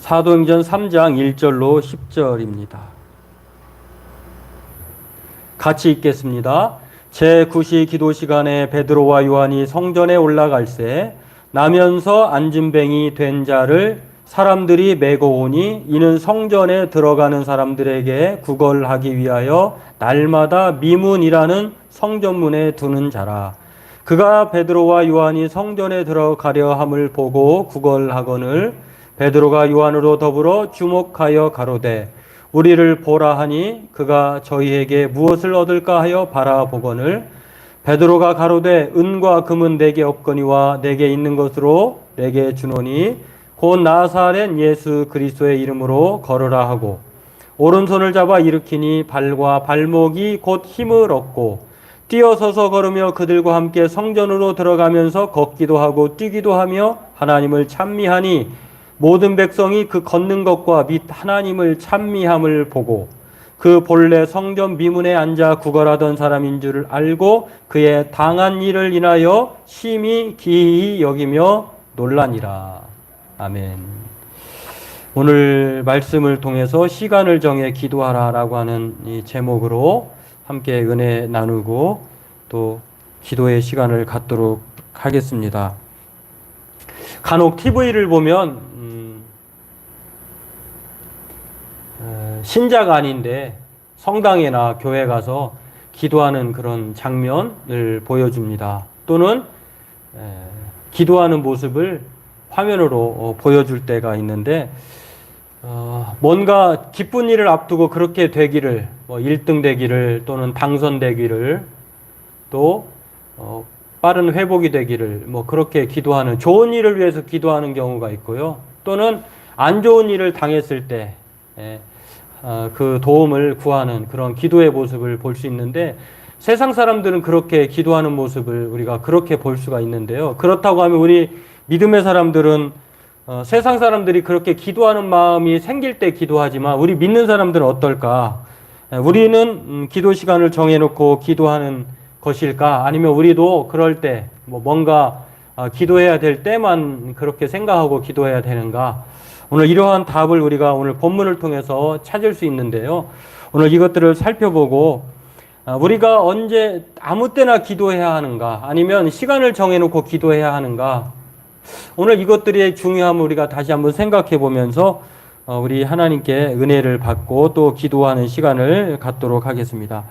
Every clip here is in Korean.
사도행전 3장 1절로 10절입니다. 같이 읽겠습니다. 제9시 기도 시간에 베드로와 요한이 성전에 올라갈새 나면서 앉은 뱅이 된 자를 사람들이 메고 오니 이는 성전에 들어가는 사람들에게 구걸하기 위하여 날마다 미문이라는 성전문에 두는 자라. 그가 베드로와 요한이 성전에 들어가려 함을 보고 구걸하거늘 베드로가 요한으로 더불어 주목하여 가로되 우리를 보라 하니 그가 저희에게 무엇을 얻을까 하여 바라보거늘 베드로가 가로되 은과 금은 내게 없거니와 내게 있는 것으로 내게 주노니 곧 나사렛 예수 그리스도의 이름으로 걸으라 하고 오른손을 잡아 일으키니 발과 발목이 곧 힘을 얻고 뛰어서서 걸으며 그들과 함께 성전으로 들어가면서 걷기도 하고 뛰기도 하며 하나님을 찬미하니 모든 백성이 그 걷는 것과 및 하나님을 찬미함을 보고 그 본래 성전 미문에 앉아 구걸하던 사람인 줄 알고 그의 당한 일을 인하여 심히 기이 여기며 놀라니라. 아멘. 오늘 말씀을 통해서 시간을 정해 기도하라라고 하는 이 제목으로 함께 은혜 나누고 또 기도의 시간을 갖도록 하겠습니다. 간혹 TV를 보면 신자가 아닌데 성당이나 교회 가서 기도하는 그런 장면을 보여줍니다. 또는 기도하는 모습을 화면으로 보여줄 때가 있는데 뭔가 기쁜 일을 앞두고 그렇게 되기를 1등 되기를 또는 당선되기를 또 빠른 회복이 되기를 그렇게 기도하는 좋은 일을 위해서 기도하는 경우가 있고요. 또는 안 좋은 일을 당했을 때 그 도움을 구하는 그런 기도의 모습을 볼 수 있는데 세상 사람들은 그렇게 기도하는 모습을 우리가 그렇게 볼 수가 있는데요. 그렇다고 하면 우리 믿음의 사람들은 세상 사람들이 그렇게 기도하는 마음이 생길 때 기도하지만 우리 믿는 사람들은 어떨까? 우리는 기도 시간을 정해놓고 기도하는 것일까? 아니면 우리도 그럴 때 뭔가 기도해야 될 때만 그렇게 생각하고 기도해야 되는가? 오늘 이러한 답을 우리가 오늘 본문을 통해서 찾을 수 있는데요. 오늘 이것들을 살펴보고 우리가 언제 아무 때나 기도해야 하는가? 아니면 시간을 정해놓고 기도해야 하는가? 오늘 이것들의 중요함을 우리가 다시 한번 생각해 보면서 우리 하나님께 은혜를 받고 또 기도하는 시간을 갖도록 하겠습니다.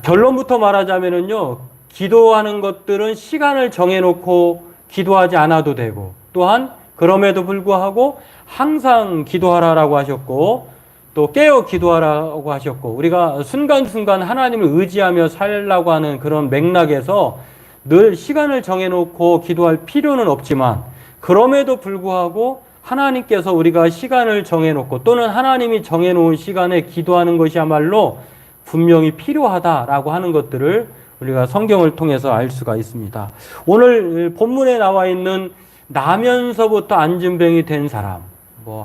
결론부터 말하자면요, 기도하는 것들은 시간을 정해놓고 기도하지 않아도 되고, 또한 그럼에도 불구하고 항상 기도하라라고 하셨고, 또 깨어 기도하라고 하셨고, 우리가 순간순간 하나님을 의지하며 살라고 하는 그런 맥락에서 늘 시간을 정해놓고 기도할 필요는 없지만, 그럼에도 불구하고 하나님께서 우리가 시간을 정해놓고 또는 하나님이 정해놓은 시간에 기도하는 것이야말로 분명히 필요하다라고 하는 것들을 우리가 성경을 통해서 알 수가 있습니다. 오늘 본문에 나와 있는 나면서부터 앉은 병이 된 사람,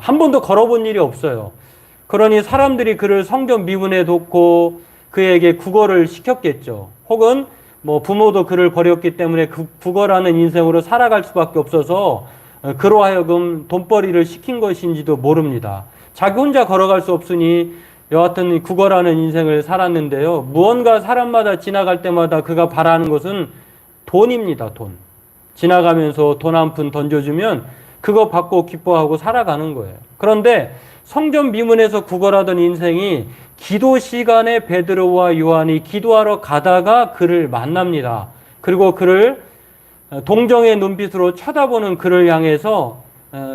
한 번도 걸어본 일이 없어요. 그러니 사람들이 그를 성전 미문에 뒀고 그에게 구걸을 시켰겠죠. 혹은 부모도 그를 버렸기 때문에 그 구걸하는 인생으로 살아갈 수밖에 없어서 그로 하여금 돈벌이를 시킨 것인지도 모릅니다. 자기 혼자 걸어갈 수 없으니 여하튼 구걸하는 인생을 살았는데요. 무언가 사람마다 지나갈 때마다 그가 바라는 것은 돈입니다. 돈. 지나가면서 돈 한 푼 던져주면 그거 받고 기뻐하고 살아가는 거예요. 그런데 성전 미문에서 구걸하던 인생이 기도 시간에 베드로와 요한이 기도하러 가다가 그를 만납니다. 그리고 그를 동정의 눈빛으로 쳐다보는 그를 향해서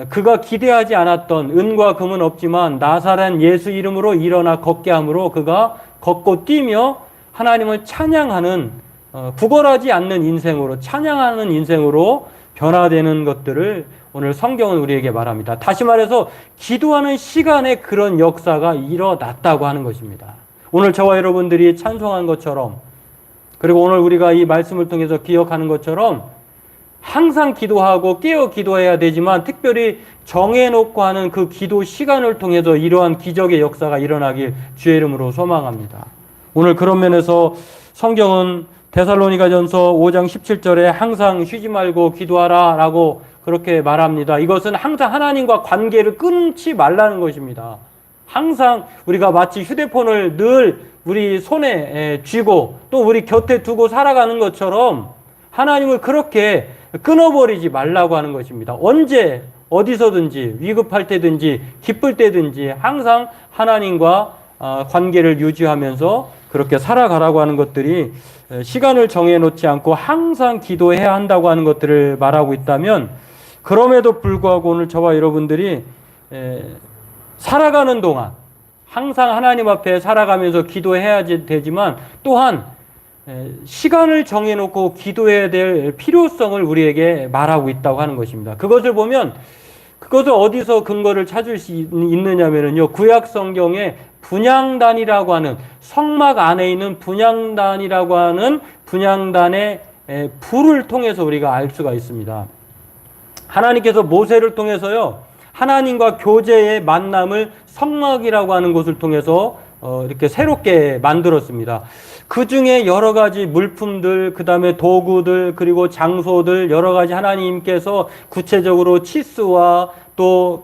그가 기대하지 않았던 은과 금은 없지만 나사렛 예수 이름으로 일어나 걷게 함으로 그가 걷고 뛰며 하나님을 찬양하는 구걸하지 않는 인생으로 찬양하는 인생으로 변화되는 것들을 오늘 성경은 우리에게 말합니다. 다시 말해서 기도하는 시간에 그런 역사가 일어났다고 하는 것입니다. 오늘 저와 여러분들이 찬송한 것처럼 그리고 오늘 우리가 이 말씀을 통해서 기억하는 것처럼 항상 기도하고 깨어 기도해야 되지만 특별히 정해놓고 하는 그 기도 시간을 통해서 이러한 기적의 역사가 일어나길 주의 이름으로 소망합니다. 오늘 그런 면에서 성경은 데살로니가전서 5장 17절에 항상 쉬지 말고 기도하라 라고 그렇게 말합니다. 이것은 항상 하나님과 관계를 끊지 말라는 것입니다. 항상 우리가 마치 휴대폰을 늘 우리 손에 쥐고 또 우리 곁에 두고 살아가는 것처럼 하나님을 그렇게 끊어버리지 말라고 하는 것입니다. 언제 어디서든지 위급할 때든지 기쁠 때든지 항상 하나님과 관계를 유지하면서 그렇게 살아가라고 하는 것들이 시간을 정해놓지 않고 항상 기도해야 한다고 하는 것들을 말하고 있다면, 그럼에도 불구하고 오늘 저와 여러분들이 살아가는 동안 항상 하나님 앞에 살아가면서 기도해야 되지만 또한 시간을 정해놓고 기도해야 될 필요성을 우리에게 말하고 있다고 하는 것입니다. 그것을 보면, 그것을 어디서 근거를 찾을 수 있느냐면요, 구약 성경에 분향단이라고 하는, 성막 안에 있는 분향단이라고 하는 분향단의 불을 통해서 우리가 알 수가 있습니다. 하나님께서 모세를 통해서요, 하나님과 교제의 만남을 성막이라고 하는 곳을 통해서 이렇게 새롭게 만들었습니다. 그 중에 여러 가지 물품들, 그 다음에 도구들, 그리고 장소들, 여러 가지 하나님께서 구체적으로 치수와 또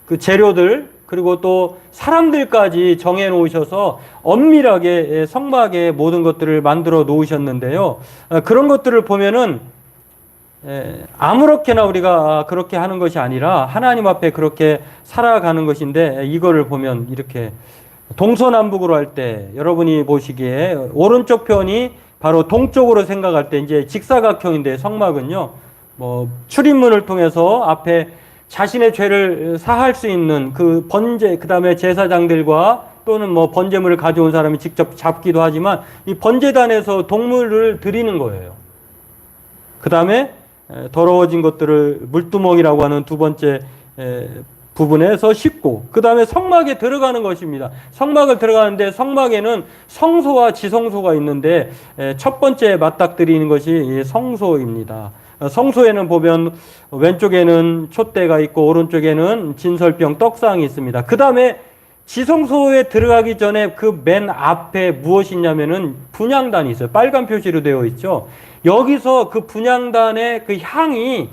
그 재료들, 그리고 또 사람들까지 정해 놓으셔서 엄밀하게 성막의 모든 것들을 만들어 놓으셨는데요. 그런 것들을 보면은 아무렇게나 우리가 그렇게 하는 것이 아니라 하나님 앞에 그렇게 살아가는 것인데, 이거를 보면 이렇게 동서남북으로 할 때 여러분이 보시기에 오른쪽 편이 바로 동쪽으로 생각할 때 이제 직사각형인데, 성막은요, 뭐 출입문을 통해서 앞에 자신의 죄를 사할 수 있는 그 번제, 그 다음에 제사장들과 또는 뭐 번제물을 가져온 사람이 직접 잡기도 하지만 이 번제단에서 동물을 드리는 거예요. 그 다음에 더러워진 것들을 물두멍이라고 하는 두 번째 부분에서 씻고, 그 다음에 성막에 들어가는 것입니다. 성막을 들어가는데 성막에는 성소와 지성소가 있는데 첫 번째 맞닥뜨리는 것이 성소입니다. 성소에는 보면 왼쪽에는 촛대가 있고 오른쪽에는 진설병 떡상이 있습니다. 그 다음에 지성소에 들어가기 전에 그 맨 앞에 무엇이 있냐면은 분향단이 있어요. 빨간 표시로 되어 있죠. 여기서 그 분향단의 그 향이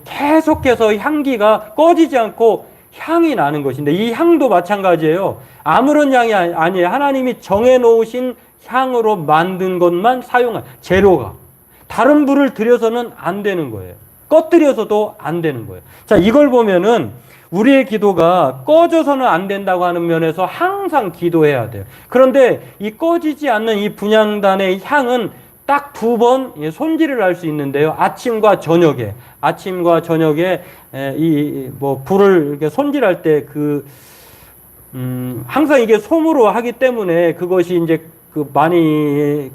계속해서 향기가 꺼지지 않고 향이 나는 것인데, 이 향도 마찬가지예요. 아무런 향이 아니에요. 하나님이 정해놓으신 향으로 만든 것만 사용한 재료가. 다른 불을 들여서는 안 되는 거예요. 꺼뜨려서도 안 되는 거예요. 자, 이걸 보면은 우리의 기도가 꺼져서는 안 된다고 하는 면에서 항상 기도해야 돼요. 그런데 이 꺼지지 않는 이 분향단의 향은 딱 두 번 손질을 할 수 있는데요. 아침과 저녁에 이 뭐 불을 이렇게 손질할 때 항상 이게 솜으로 하기 때문에 그것이 이제 많이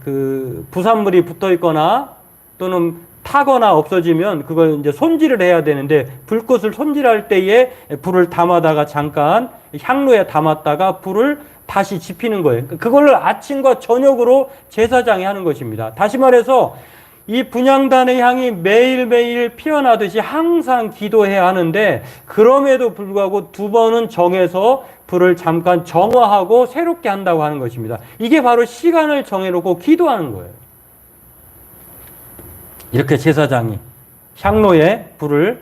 부산물이 붙어 있거나 또는 타거나 없어지면 그걸 이제 손질을 해야 되는데, 불꽃을 손질할 때에 불을 담아다가 잠깐 향로에 담았다가 불을 다시 지피는 거예요. 그걸 아침과 저녁으로 제사장이 하는 것입니다. 다시 말해서 이 분향단의 향이 매일매일 피어나듯이 항상 기도해야 하는데, 그럼에도 불구하고 두 번은 정해서 불을 잠깐 정화하고 새롭게 한다고 하는 것입니다. 이게 바로 시간을 정해놓고 기도하는 거예요. 이렇게 제사장이 향로에 불을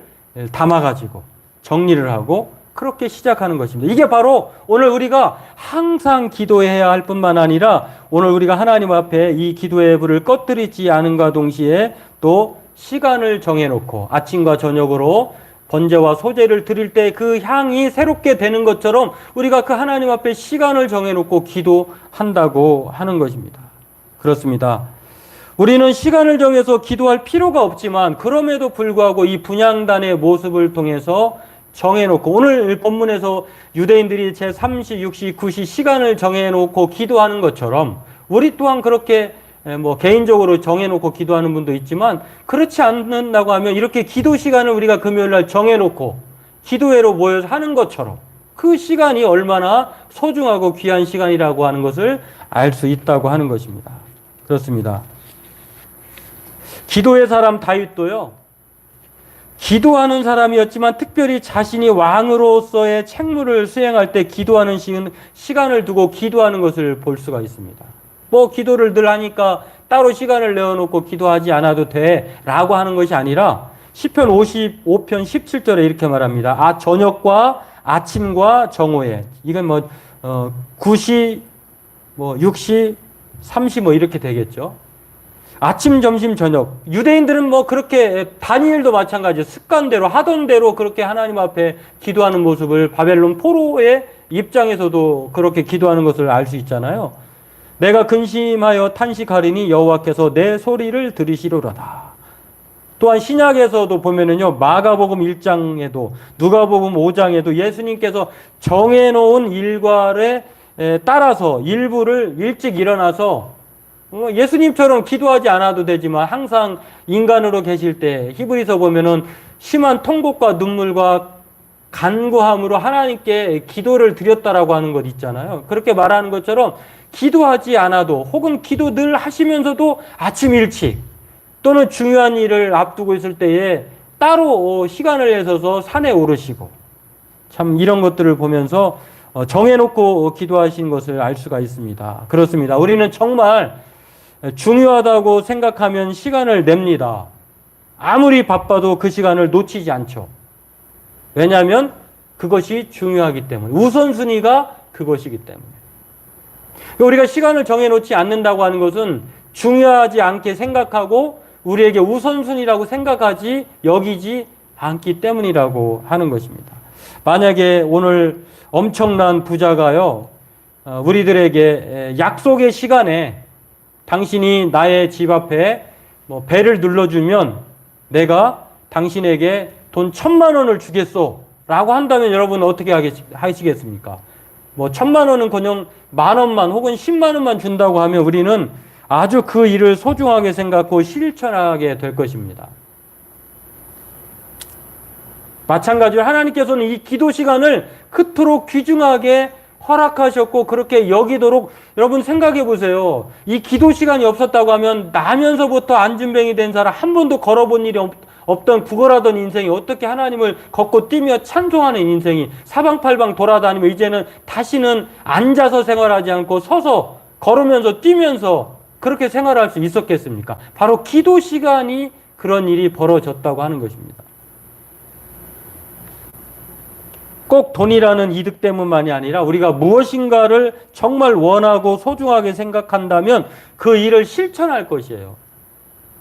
담아가지고 정리를 하고 그렇게 시작하는 것입니다. 이게 바로 오늘 우리가 항상 기도해야 할 뿐만 아니라 오늘 우리가 하나님 앞에 이 기도의 불을 꺼뜨리지 않은가 동시에 또 시간을 정해놓고 아침과 저녁으로 번제와 소제를 드릴 때 그 향이 새롭게 되는 것처럼 우리가 그 하나님 앞에 시간을 정해놓고 기도한다고 하는 것입니다. 그렇습니다. 우리는 시간을 정해서 기도할 필요가 없지만 그럼에도 불구하고 이 분향단의 모습을 통해서 정해놓고, 오늘 본문에서 유대인들이 제3시, 6시, 9시 시간을 정해놓고 기도하는 것처럼 우리 또한 그렇게 뭐 개인적으로 정해놓고 기도하는 분도 있지만, 그렇지 않는다고 하면 이렇게 기도 시간을 우리가 금요일날 정해놓고 기도회로 모여서 하는 것처럼 그 시간이 얼마나 소중하고 귀한 시간이라고 하는 것을 알 수 있다고 하는 것입니다. 그렇습니다. 기도의 사람 다윗도요, 기도하는 사람이었지만 특별히 자신이 왕으로서의 책무를 수행할 때 기도하는 시간을 두고 기도하는 것을 볼 수가 있습니다. 뭐 기도를 늘 하니까 따로 시간을 내어놓고 기도하지 않아도 돼 라고 하는 것이 아니라 시편 55편 17절에 이렇게 말합니다. 저녁과 아침과 정오에. 이건 9시, 6시, 3시 이렇게 되겠죠. 아침, 점심, 저녁. 유대인들은 그렇게 다니엘도 마찬가지예요. 습관대로 하던 대로 그렇게 하나님 앞에 기도하는 모습을 바벨론 포로의 입장에서도 그렇게 기도하는 것을 알 수 있잖아요. 내가 근심하여 탄식하리니 여호와께서 내 소리를 들으시리로다. 또한 신약에서도 보면은요, 마가복음 1장에도 누가복음 5장에도 예수님께서 정해놓은 일과에 따라서 일부를 일찍 일어나서 예수님처럼 기도하지 않아도 되지만 항상 인간으로 계실 때 히브리서 보면은 심한 통곡과 눈물과 간구함으로 하나님께 기도를 드렸다라고 하는 것 있잖아요. 그렇게 말하는 것처럼 기도하지 않아도 혹은 기도 늘 하시면서도 아침 일찍 또는 중요한 일을 앞두고 있을 때에 따로 시간을 내셔서 산에 오르시고 참 이런 것들을 보면서 정해놓고 기도하신 것을 알 수가 있습니다. 그렇습니다. 우리는 정말 중요하다고 생각하면 시간을 냅니다. 아무리 바빠도 그 시간을 놓치지 않죠. 왜냐하면 그것이 중요하기 때문에. 우선순위가 그것이기 때문에. 우리가 시간을 정해놓지 않는다고 하는 것은 중요하지 않게 생각하고 우리에게 우선순위라고 생각하지 여기지 않기 때문이라고 하는 것입니다. 만약에 오늘 엄청난 부자가요, 우리들에게 약속의 시간에 당신이 나의 집 앞에 벨을 눌러주면 내가 당신에게 돈 1,000만 원을 주겠소 라고 한다면 여러분 어떻게 하시겠습니까? 1,000만 원은커녕 10,000원만 혹은 10만 원만 준다고 하면 우리는 아주 그 일을 소중하게 생각하고 실천하게 될 것입니다. 마찬가지로 하나님께서는 이 기도 시간을 그토록 귀중하게 허락하셨고 그렇게 여기도록 여러분 생각해 보세요. 이 기도 시간이 없었다고 하면 나면서부터 안진뱅이 된 사람 한 번도 걸어본 일이 없던 구걸하던 인생이 어떻게 하나님을 걷고 뛰며 찬송하는 인생이 사방팔방 돌아다니며 이제는 다시는 앉아서 생활하지 않고 서서 걸으면서 뛰면서 그렇게 생활할 수 있었겠습니까? 바로 기도 시간이 그런 일이 벌어졌다고 하는 것입니다. 꼭 돈이라는 이득 때문만이 아니라 우리가 무엇인가를 정말 원하고 소중하게 생각한다면 그 일을 실천할 것이에요.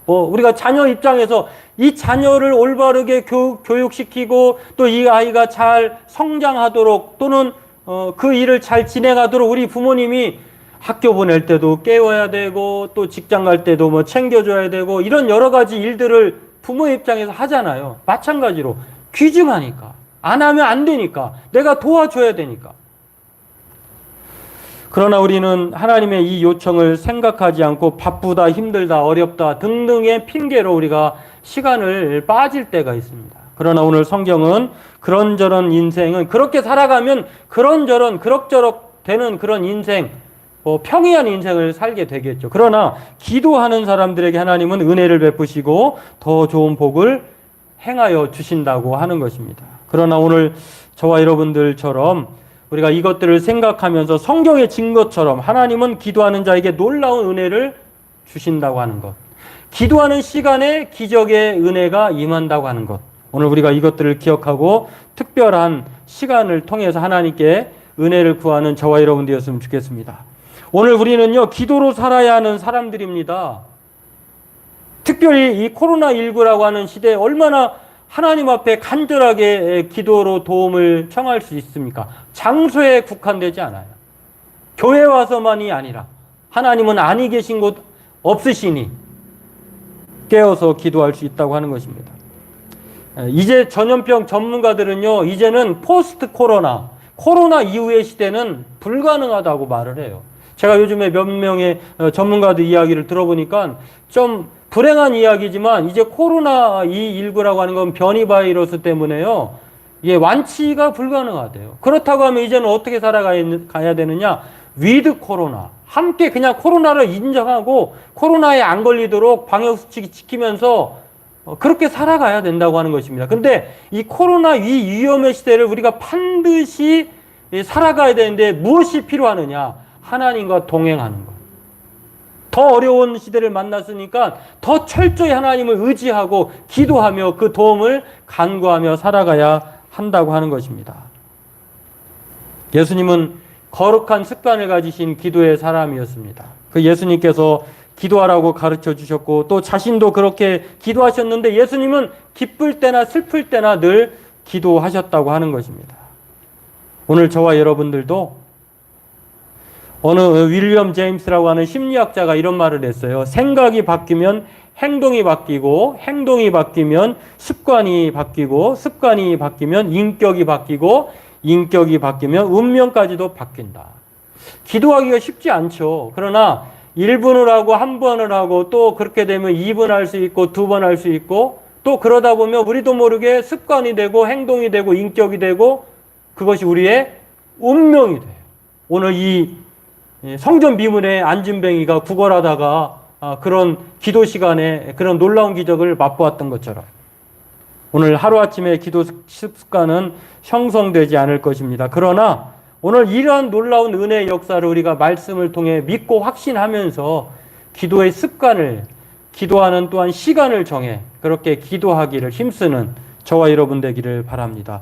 우리가 자녀 입장에서 이 자녀를 올바르게 교육시키고 또 이 아이가 잘 성장하도록 또는 그 일을 잘 진행하도록 우리 부모님이 학교 보낼 때도 깨워야 되고 또 직장 갈 때도 챙겨줘야 되고 이런 여러 가지 일들을 부모 입장에서 하잖아요. 마찬가지로 귀중하니까. 안 하면 안 되니까. 내가 도와줘야 되니까. 그러나 우리는 하나님의 이 요청을 생각하지 않고 바쁘다, 힘들다, 어렵다 등등의 핑계로 우리가 시간을 빠질 때가 있습니다. 그러나 오늘 성경은 그런저런 인생은 그렇게 살아가면 그런저런 그럭저럭 되는 그런 인생, 평이한 인생을 살게 되겠죠. 그러나 기도하는 사람들에게 하나님은 은혜를 베푸시고 더 좋은 복을 행하여 주신다고 하는 것입니다. 그러나 오늘 저와 여러분들처럼 우리가 이것들을 생각하면서 성경의 증거처럼 하나님은 기도하는 자에게 놀라운 은혜를 주신다고 하는 것. 기도하는 시간에 기적의 은혜가 임한다고 하는 것. 오늘 우리가 이것들을 기억하고 특별한 시간을 통해서 하나님께 은혜를 구하는 저와 여러분들이었으면 좋겠습니다. 오늘 우리는요, 기도로 살아야 하는 사람들입니다. 특별히 이 코로나19라고 하는 시대에 얼마나 하나님 앞에 간절하게 기도로 도움을 청할 수 있습니까? 장소에 국한되지 않아요. 교회 와서만이 아니라 하나님은 아니 계신 곳 없으시니 깨어서 기도할 수 있다고 하는 것입니다. 이제 전염병 전문가들은요, 이제는 포스트 코로나 이후의 시대는 불가능하다고 말을 해요. 제가 요즘에 몇 명의 전문가들 이야기를 들어보니까 좀 불행한 이야기지만 이제 코로나19라고 하는 건 변이 바이러스 때문에요. 이게 완치가 불가능하대요. 그렇다고 하면 이제는 어떻게 살아가야 되느냐? 위드 코로나. 함께 그냥 코로나를 인정하고 코로나에 안 걸리도록 방역수칙 지키면서 그렇게 살아가야 된다고 하는 것입니다. 근데 이 코로나 위험의 시대를 우리가 반드시 살아가야 되는데 무엇이 필요하느냐? 하나님과 동행하는 것. 더 어려운 시대를 만났으니까 더 철저히 하나님을 의지하고 기도하며 그 도움을 간구하며 살아가야 한다고 하는 것입니다. 예수님은 거룩한 습관을 가지신 기도의 사람이었습니다. 그 예수님께서 기도하라고 가르쳐 주셨고 또 자신도 그렇게 기도하셨는데 예수님은 기쁠 때나 슬플 때나 늘 기도하셨다고 하는 것입니다. 오늘 저와 여러분들도 어느 윌리엄 제임스라고 하는 심리학자가 이런 말을 했어요. 생각이 바뀌면 행동이 바뀌고 행동이 바뀌면 습관이 바뀌고 습관이 바뀌면 인격이 바뀌고 인격이 바뀌면 운명까지도 바뀐다. 기도하기가 쉽지 않죠. 그러나 1분을 하고 1번을 하고 또 그렇게 되면 2번 할 수 있고 2번 할 수 있고 또 그러다 보면 우리도 모르게 습관이 되고 행동이 되고 인격이 되고 그것이 우리의 운명이 돼요. 오늘 이 성전 비문의 안진뱅이가 구걸하다가 그런 기도 시간에 그런 놀라운 기적을 맛보았던 것처럼 오늘 하루아침에 기도 습관은 형성되지 않을 것입니다. 그러나 오늘 이러한 놀라운 은혜의 역사를 우리가 말씀을 통해 믿고 확신하면서 기도의 습관을 기도하는 또한 시간을 정해 그렇게 기도하기를 힘쓰는 저와 여러분 되기를 바랍니다.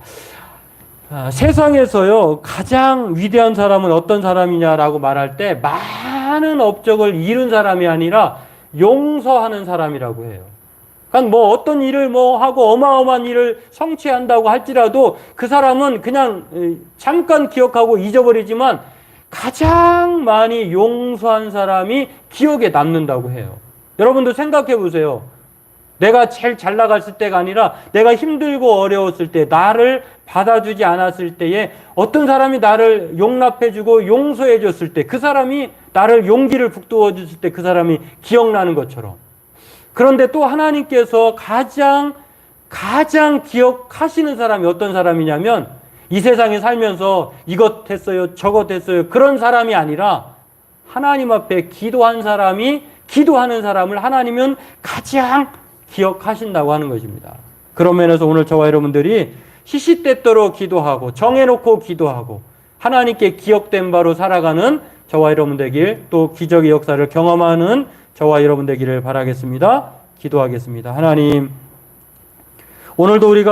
세상에서요 가장 위대한 사람은 어떤 사람이냐라고 말할 때 많은 업적을 이룬 사람이 아니라 용서하는 사람이라고 해요. 그러니까 뭐 어떤 일을 뭐 하고 어마어마한 일을 성취한다고 할지라도 그 사람은 그냥 잠깐 기억하고 잊어버리지만 가장 많이 용서한 사람이 기억에 남는다고 해요. 여러분도 생각해 보세요. 내가 제일 잘 나갔을 때가 아니라 내가 힘들고 어려웠을 때 나를 받아주지 않았을 때에 어떤 사람이 나를 용납해주고 용서해줬을 때 그 사람이 나를 용기를 북돋워 줬을 때 그 사람이 기억나는 것처럼 그런데 또 하나님께서 가장 기억하시는 사람이 어떤 사람이냐면 이 세상에 살면서 이것 했어요 저것 했어요 그런 사람이 아니라 하나님 앞에 기도하는 사람을 하나님은 가장 기억하신다고 하는 것입니다. 그런 면에서 오늘 저와 여러분들이 시시때때로 기도하고 정해놓고 기도하고 하나님께 기억된 바로 살아가는 저와 여러분 되길 또 기적의 역사를 경험하는 저와 여러분 되기를 바라겠습니다. 기도하겠습니다. 하나님, 오늘도 우리가